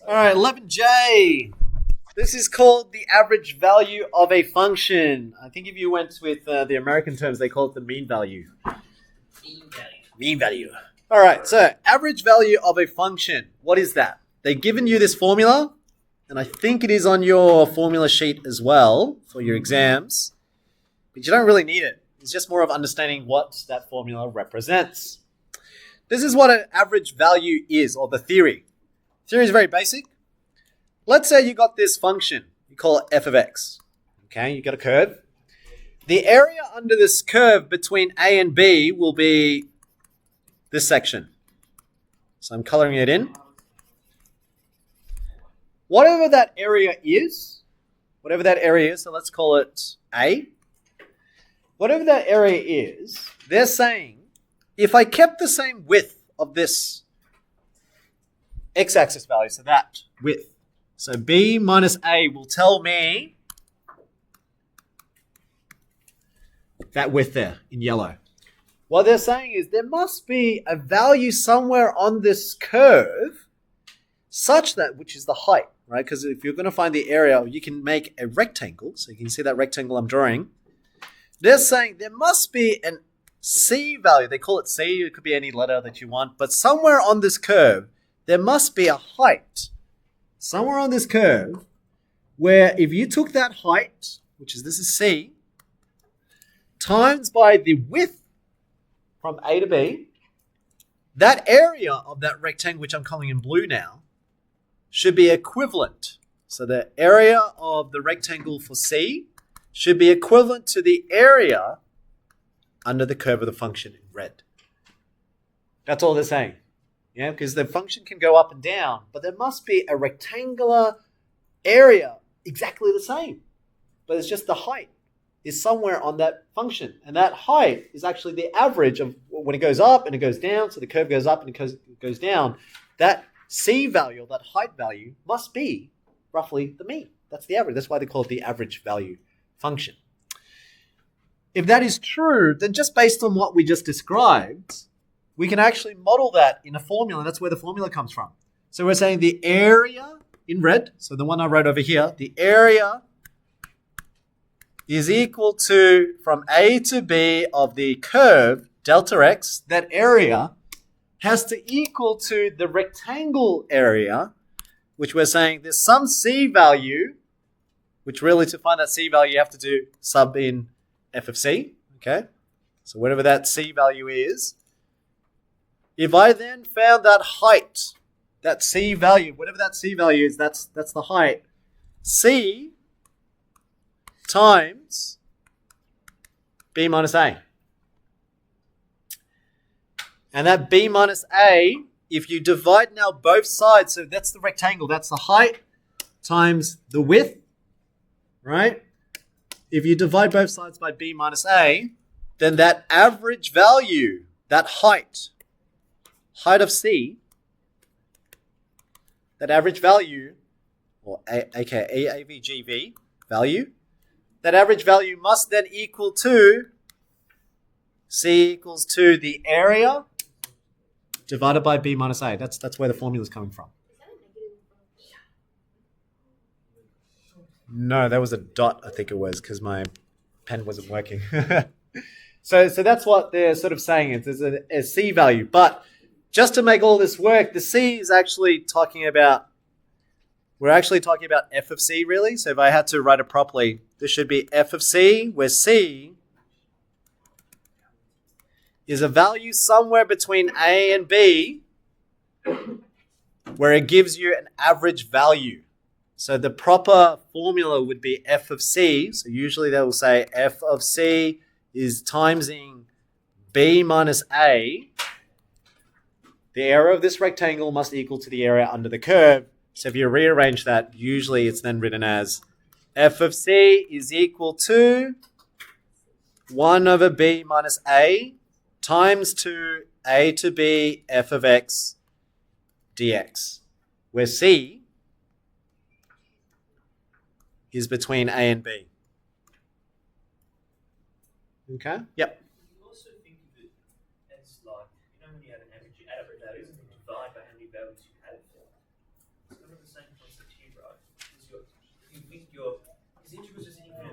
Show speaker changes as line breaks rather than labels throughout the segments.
All right, 11J. This is called the average value of a function. I think if you went with the American terms, they call it the mean value. Mean value. All right, so average value of a function. What is that? They've given you this formula, and I think it is on your formula sheet as well for your exams, but you don't really need it. It's just more of understanding what that formula represents. This is what an average value is, or the theory. Theory is very basic. Let's say you got this function. You call it f of x. Okay, you got a curve. The area under this curve between A and B will be this section. So I'm coloring it in. Whatever that area is, so let's call it A. Whatever that area is, they're saying, if I kept the same width of this x-axis value, so that width, so B minus A will tell me that width there in yellow. What they're saying is there must be a value somewhere on this curve such that, which is the height, right? Because if you're going to find the area, you can make a rectangle. So you can see that rectangle I'm drawing. They're saying there must be an C value. They call it C. It could be any letter that you want. But somewhere on this curve, there must be a height. Somewhere on this curve where if you took that height, which is this is C, times by the width from A to B, that area of that rectangle, which I'm calling in blue now, should be equivalent. So the area of the rectangle for C should be equivalent to the area under the curve of the function in red. That's all they're saying. Yeah, because the function can go up and down, but there must be a rectangular area exactly the same. But it's just the height is somewhere on that function. And that height is actually the average of when it goes up and it goes down. So the curve goes up and it goes down. That C value, or that height value, must be roughly the mean. That's the average. That's why they call it the average value function. If that is true, then just based on what we just described, we can actually model that in a formula. That's where the formula comes from. So we're saying the area in red, so the one I wrote over here, the area is equal to, from A to B of the curve, delta x, that area has to equal to the rectangle area, which we're saying there's some C value, which really to find that C value, you have to do sub in f of C, okay? So whatever that C value is, if I then found that height, that C value, whatever that C value is, that's the height, C times B minus A. And that B minus A, if you divide now both sides, so that's the rectangle, that's the height times the width, right? If you divide both sides by B minus A, then that average value, that height of C, that average value, or aka AVGV value, that average value must then equal to C equals to the area divided by B minus A. That's where the formula is coming from. No, that was a dot, I think it was, because my pen wasn't working. So that's what they're sort of saying. It's a C value. But just to make all this work, the C is actually talking about, we're actually talking about f of C, really. So if I had to write it properly, this should be f of C, where C is a value somewhere between A and B, where it gives you an average value. So the proper formula would be f of C. So usually they will say f of C is timesing B minus A. The area of this rectangle must equal to the area under the curve. So if you rearrange that, usually it's then written as f of C is equal to 1 over B minus A times 2 A to B f of x dx, where C is between A and B. Okay? Yep.
You also think of it as like, when you have an average, you add up the values and then divide by how many values you have. It's kind of the same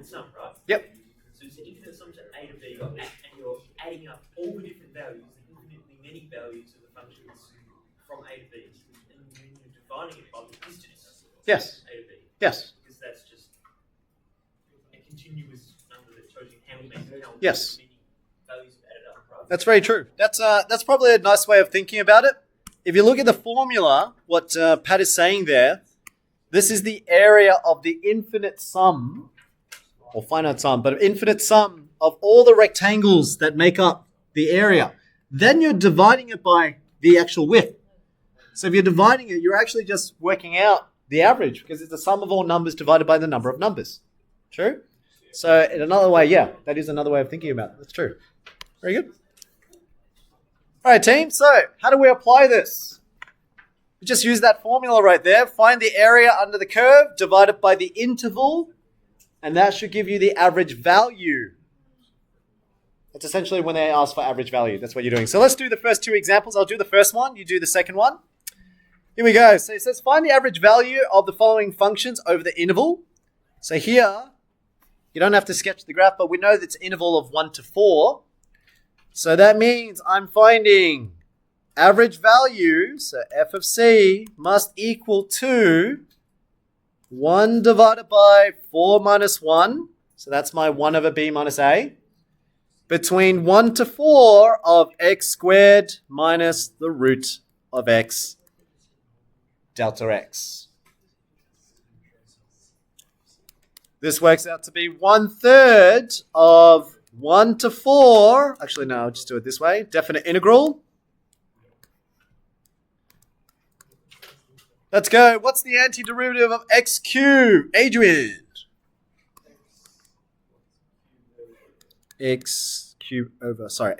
infinite sum, right?
Yep.
So it's an infinite sum to A to B, and you're adding up all the different values, the infinitely many values of the functions from A to B, and you're dividing it by the distance
Yes.
A to B.
Yes.
Because that's just a continuous number that shows you how many
Yes.
values are added up, right?
That's very true. That's probably a nice way of thinking about it. If you look at the formula, what Pat is saying there, this is the area of the infinite sum, or finite sum, but infinite sum of all the rectangles that make up the area. Then you're dividing it by the actual width. So if you're dividing it, you're actually just working out the average because it's the sum of all numbers divided by the number of numbers. True? So in another way, yeah, that is another way of thinking about it. That's true. Very good. All right, team. So how do we apply this? We just use that formula right there. Find the area under the curve, divide it by the interval, and that should give you the average value. That's essentially when they ask for average value. That's what you're doing. So let's do the first two examples. I'll do the first one. You do the second one. Here we go. So it says find the average value of the following functions over the interval. So here, you don't have to sketch the graph, but we know that it's an interval of 1 to 4. So that means I'm finding average value, so f of c must equal to 1 divided by 4 minus 1. So that's my 1 over b minus a. Between 1 to 4 of x squared minus the root of x delta x. This works out to be 1/3 of 1 to 4. Actually, no, I'll just do it this way. Definite integral. Let's go. What's the antiderivative of x cubed? Adrian. X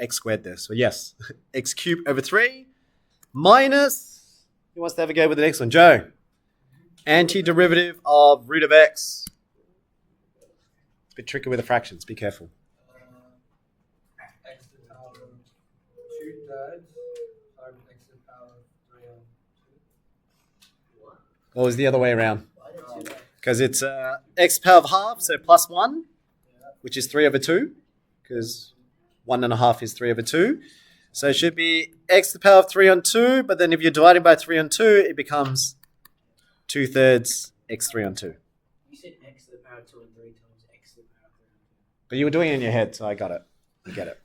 squared there. So yes, x cubed over 3 minus, who wants to have a go with the next one? Joe. Antiderivative of root of x. It's a bit tricky with the fractions. Be careful.
X to the power of 2/3 times x to the power of 3 on 2.
What was the other way around? Because it's x to the power of half, so plus 1, which is 3 over 2, because 1.5 is 3 over 2. So it should be x to the power of 3 on 2, but then if you're dividing by 3 on 2, it becomes 2/3 x 3 on 2.
You said x to the power of 2 and 3 times x to the power of 3 on 2.
But you were doing it in your head, so I got it. You get it.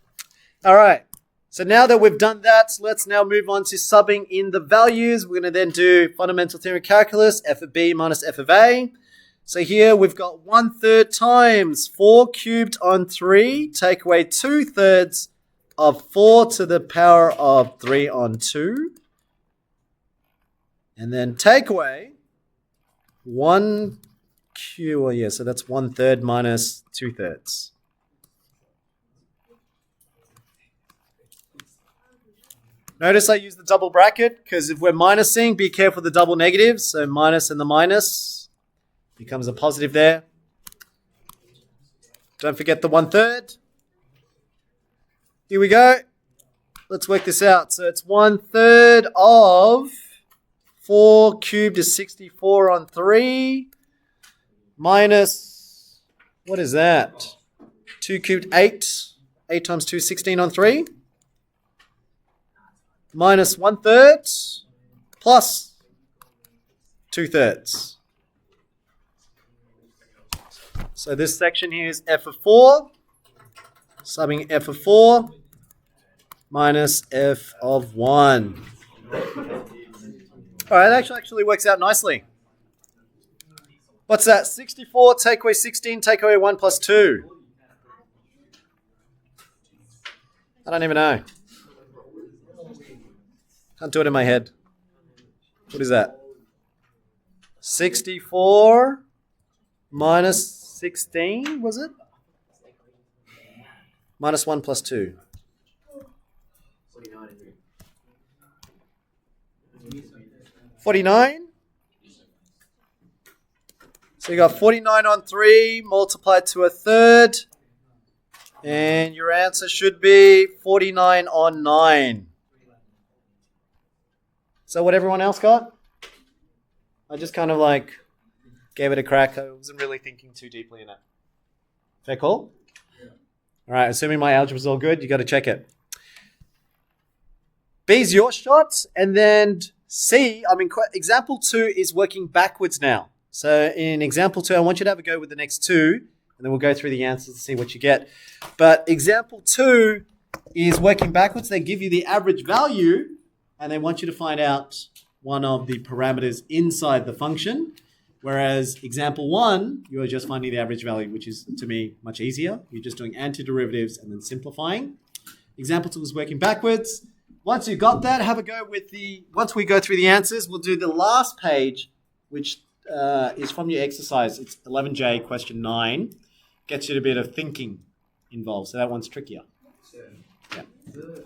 All right. So now that we've done that, let's now move on to subbing in the values. We're going to then do fundamental theorem of calculus, f of b minus f of a. So here we've got 1/3 times 4 cubed on 3, take away 2/3 of 4 to the power of 3 on 2. And then take away 1 cube, well, yeah, so that's 1/3 minus 2/3. Notice I use the double bracket because if we're minusing, be careful of the double negatives. So minus and the minus becomes a positive there. Don't forget the 1/3. Here we go. Let's work this out. So it's 1/3 of 4 cubed is 64 on 3 minus, what is that? 2 cubed 8. 8 times 2, 16 on 3. Minus 1/3 plus 2/3. So this section here is f of 4. Subbing f of 4 minus f of 1. All right, that actually works out nicely. What's that? 64 take away 16 take away 1 plus 2. I don't even know. Can't do it in my head. What is that? 64 minus 16, was it? Minus 1 plus 2. 49. So you got 49 on 3 multiplied to 1/3. And your answer should be 49 on 9. So what everyone else got? I just kind of like gave it a crack. I wasn't really thinking too deeply in it. Fair call?
Yeah.
All right, assuming my algebra's all good, you got to check it. B's your shot, and then C, example 2 is working backwards now. So in example 2, I want you to have a go with the next two, and then we'll go through the answers to see what you get. But example 2 is working backwards. They give you the average value, and they want you to find out one of the parameters inside the function. Whereas example 1, you are just finding the average value, which is, to me, much easier. You're just doing antiderivatives and then simplifying. Example 2 is working backwards. Once you got that, have a go with once we go through the answers, we'll do the last page, which is from your exercise. It's 11J, question 9. Gets you a bit of thinking involved, so that one's trickier.
So,
Yeah.
the